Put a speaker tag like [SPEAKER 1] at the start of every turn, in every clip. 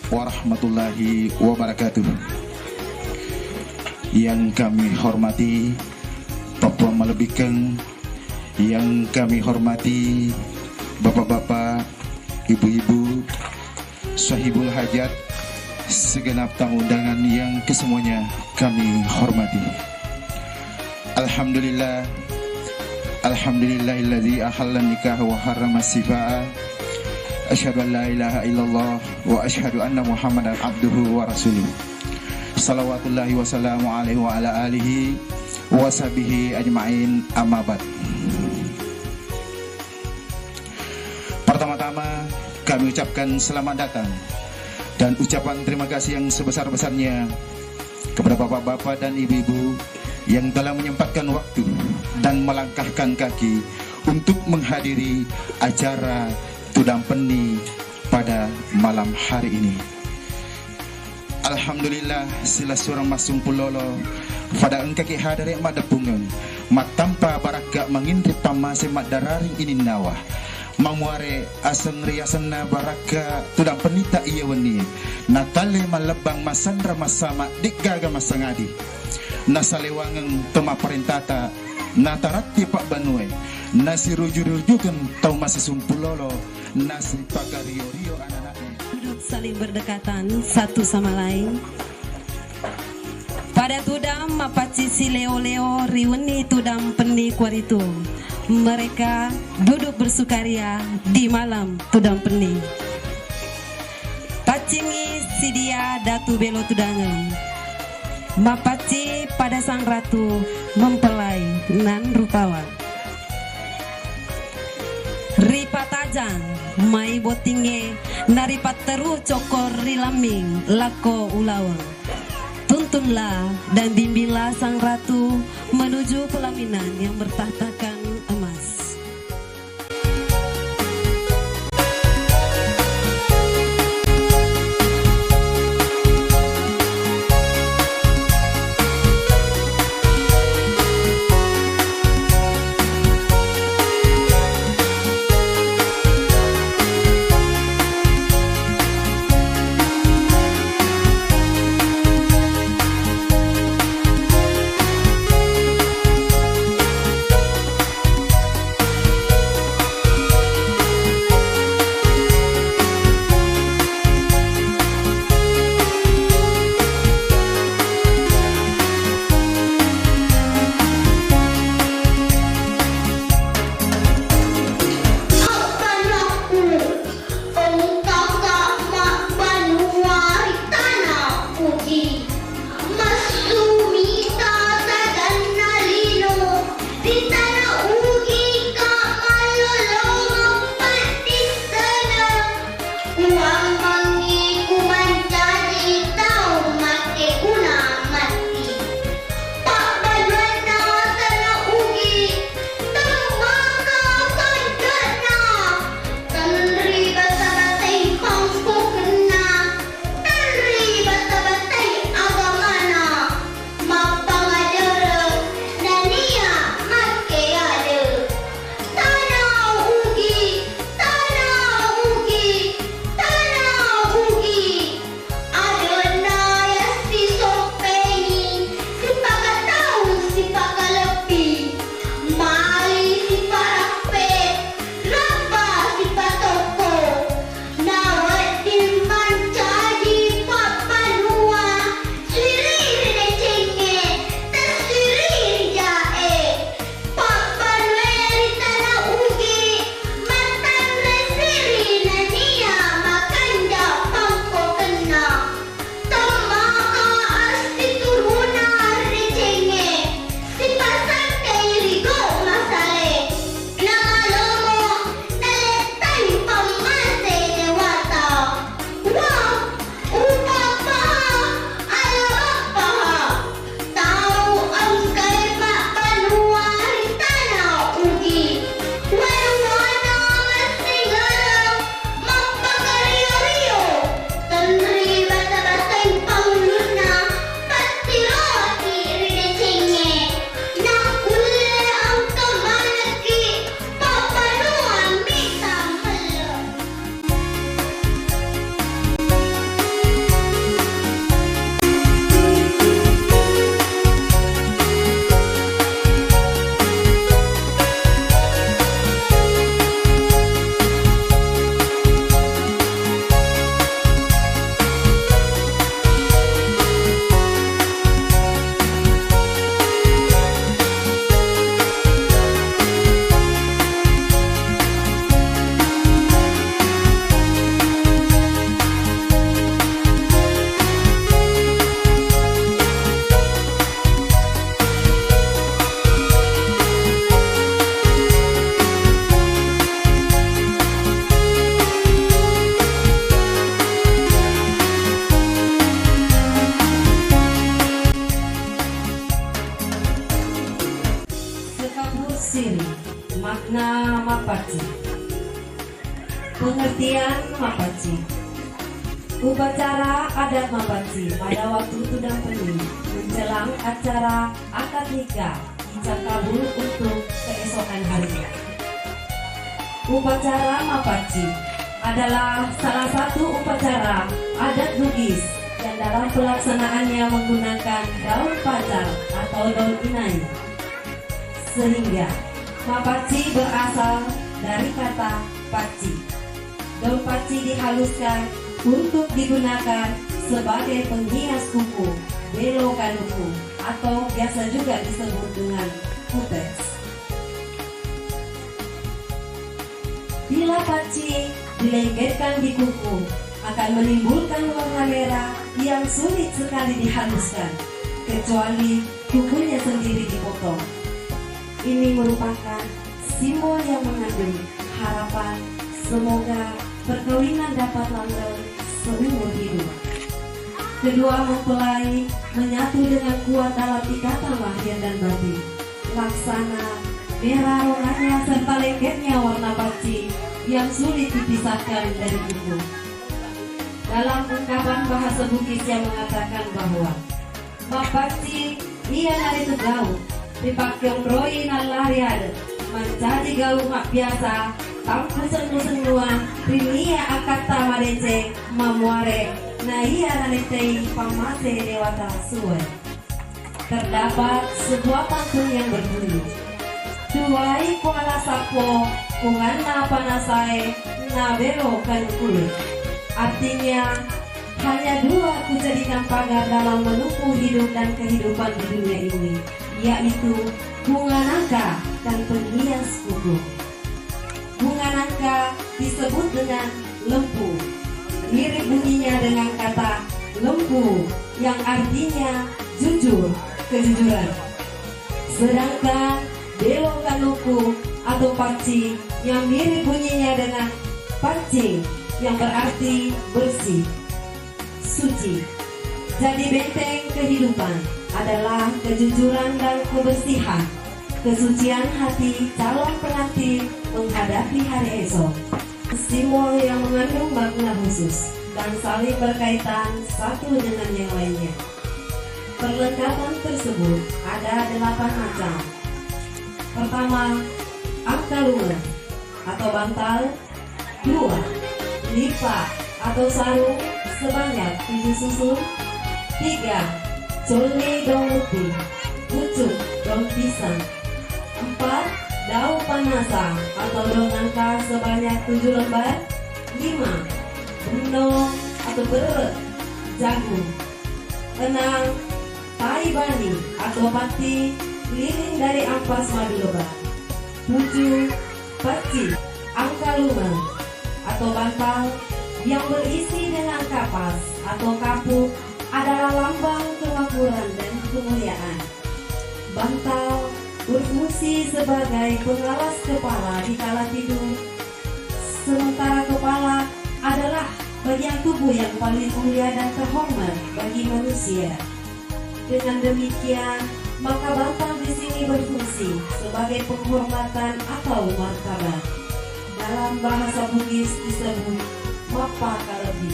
[SPEAKER 1] warahmatullahi wabarakatuh. Yang kami hormati Papua Malebikeng, yang kami hormati bapak-bapak, ibu-ibu, sahibul hajat, segenap tamu undangan yang kesemuanya kami hormati. Alhamdulillah, alhamdulillahilladzi ahalla nikah wa harrama sifa'a. Asyhadu an la ilaha illallah wa asyhadu anna Muhammadan abduhu wa rasuluh. Salawatullahi wassalamu alaihi wa ala alihi wa sahbihi ajma'in, amma ba'd. Pertama-tama kami ucapkan selamat datang dan ucapan terima kasih yang sebesar-besarnya kepada bapak-bapak dan ibu-ibu yang telah menyempatkan waktu dan melangkahkan kaki untuk menghadiri acara Tudang Peni pada malam hari ini. Alhamdulillah, sila surang masung pulolo pada engkaki hadare mak dapungeng mat tanpa baraka mengindri pamase mak dararing ini nawah mangware aseng riasana baraka Tudang Penita iya weni natale malebang masandra masama dikgaga masangadi nasalewangeng toma perintata natarati pak banue nasi ruju-rujukan tau masih sumpulolo nasi pagario-rio anak-anaknya
[SPEAKER 2] duduk saling berdekatan satu sama lain. Pada tudam mapaci si leo-leo riweni Tudang Peni kuaritu. Mereka duduk bersukaria di malam Tudang Peni. Pacingi si dia datu belo tudangan. Mapaci pada sang ratu mempelai nan rupawan. Ripatajan mai botinge naripat teru cokor rilaming lako ulawang. Tuntunlah dan bimbinglah sang ratu menuju pelaminan yang bertahtakan emas. Pengertian Mapaci. Upacara adat Mapaci pada waktu tudang pening menjelang acara akad nikah ijab kabul untuk keesokan harinya. Upacara Mapaci adalah salah satu upacara adat Bugis yang dalam pelaksanaannya menggunakan daun pacar atau daun inai. Sehingga Mapaci berasal dari kata paci. Daun paci dihaluskan untuk digunakan sebagai penghias kuku, belokan kuku, atau biasa juga disebut dengan kutex. Bila paci dilengketkan di kuku, akan menimbulkan warna merah yang sulit sekali dihaluskan, kecuali kukunya sendiri dipotong. Ini merupakan simbol yang mengandung harapan semoga perkawinan dapat langgeng seumur hidup. Kedua mempelai menyatu dengan kuat dalam ikatan lahir dan batin. Laksana merah ronganya serta lengketnya warna paci yang sulit dipisahkan dari kuku. Dalam ungkapan bahasa Bugis yang mengatakan bahwa Mapaci ia nari tegau dipakai roi nalariade menjadi gaul mak biasa tampu sendu-senduan rinia akata marece mamuare na ia nanetei pamase dewata suwe. Terdapat sebuah pantun yang berbunyi, Duai kuala sapo kungana panasai nabelo kan kulit. Artinya, hanya dua kujadikan pagar dalam menempuh hidup dan kehidupan di dunia ini, yaitu bunga nangka dan penghias kuku. Bunga nangka disebut dengan lempu, mirip bunyinya dengan kata lempu yang artinya jujur, kejujuran. Sedangkan belokan luku atau paci yang mirip bunyinya dengan pancing yang berarti bersih, suci. Jadi benteng kehidupan adalah kejujuran dan kebersihan, kesucian hati calon pengantin menghadapi hari esok. Simbol yang mengandung makna khusus dan saling berkaitan satu dengan yang lainnya. Perlengkapan tersebut ada 8 macam. Pertama, angkalungan atau bantal. 2, lipat atau sarung sebanyak 7 susun. 3, coli daun putih, pucuk daun pisang. 4, daun panasa atau daun nangka sebanyak 7 lembar. 5, bendong atau beret jagung. 6, tai bani atau pati lilin dari ampas madu lebat. 7, paci angkalungan atau bantal yang berisi dengan kapas atau kapuk adalah lambang kemakmuran dan kemuliaan. Bantal berfungsi sebagai pengawas kepala di kala tidur, sementara kepala adalah bagian tubuh yang paling mulia dan terhormat bagi manusia. Dengan demikian, maka bantal di sini berfungsi sebagai penghormatan atau martabat. Dalam bahasa Bugis disebut mapa kalebi.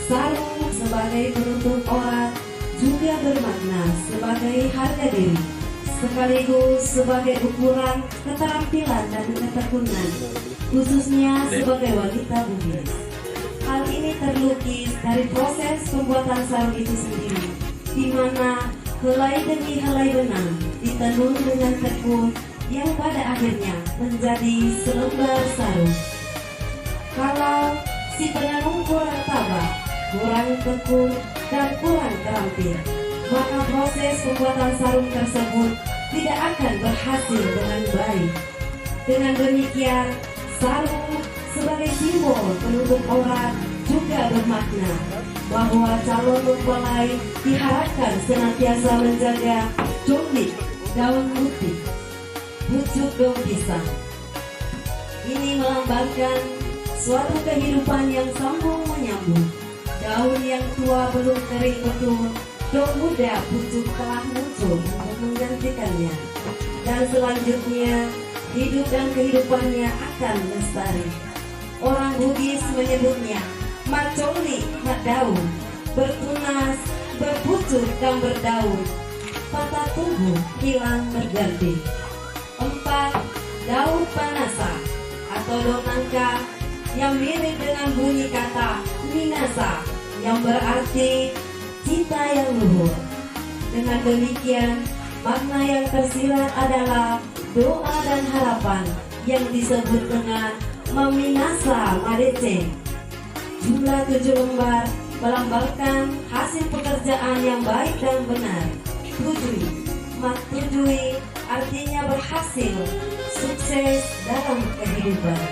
[SPEAKER 2] Sarung sebagai penutup aurat juga bermakna sebagai harga diri, sekaligus sebagai ukuran keterampilan dan ketekunan, khususnya sebagai wanita Bugis. Hal ini terlukis dari proses pembuatan sarung itu sendiri, di mana helai demi helai benang ditenun dengan tekun yang pada akhirnya menjadi selembar sarung. Kalau si penenun kurang tabah, kurang tekun, dan kurang terampil, maka proses pembuatan sarung tersebut tidak akan berhasil dengan baik. Dengan demikian, sarung sebagai simbol penutup aurat juga bermakna bahwa calon mempelai diharapkan senantiasa menjaga jombit daun putih, pucuk daun pisang. Ini melambangkan suatu kehidupan yang sambung menyambung. Daun yang tua belum kering betul, daun muda pucuk telah muncul untuk menggantikannya. Dan selanjutnya, hidup dan kehidupannya akan lestari. orang Bugis menyebutnya macoli, mat daun, bertunas, berpucuk dan berdaun, patah tumbuh, hilang berganti. 4. Daun panasa atau daun nangka yang mirip dengan bunyi kata minasa yang berarti cita yang luhur. Dengan demikian, makna yang tersirat adalah doa dan harapan yang disebut dengan Maminasa Madece. Jumlah 7 lembar melambangkan hasil pekerjaan yang baik dan benar. 7. Matujui artinya berhasil, sukses dalam kehidupan.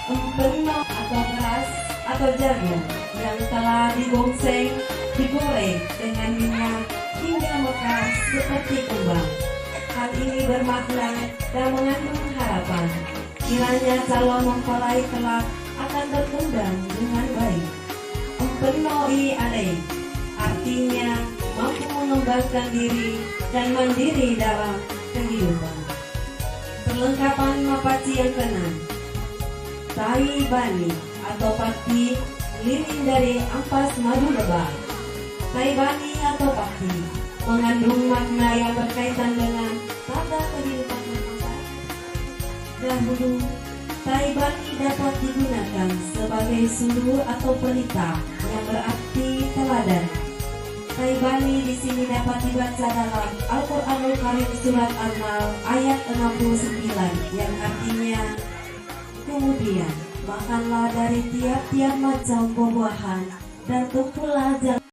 [SPEAKER 2] Empeno atau beras atau jagung yang telah digongseng, digoreng dengan minyak hingga mekar seperti kembang. Hal ini bermakna dan mengandung harapan kiranya calon mempelai kelak akan berkembang dengan baik. Empenoi ale artinya mampu mengembangkan diri dan mandiri dalam kehidupan. Perlengkapan mapaci yang keenam, tai bani atau pati lilin dari ampas madu lebah. Tai bani atau pati mengandung makna yang berkaitan dengan tata kehidupan masyarakat. Dahulu, tai bani dapat digunakan sebagai sumber atau pelita yang berarti teladan. Tai bani di sini dapat dibaca dalam Al-Qur'anul Karim surat An-Nahl ayat 69 yang artinya, kemudian makanlah dari tiap-tiap macam buah-buahan dan tumpulah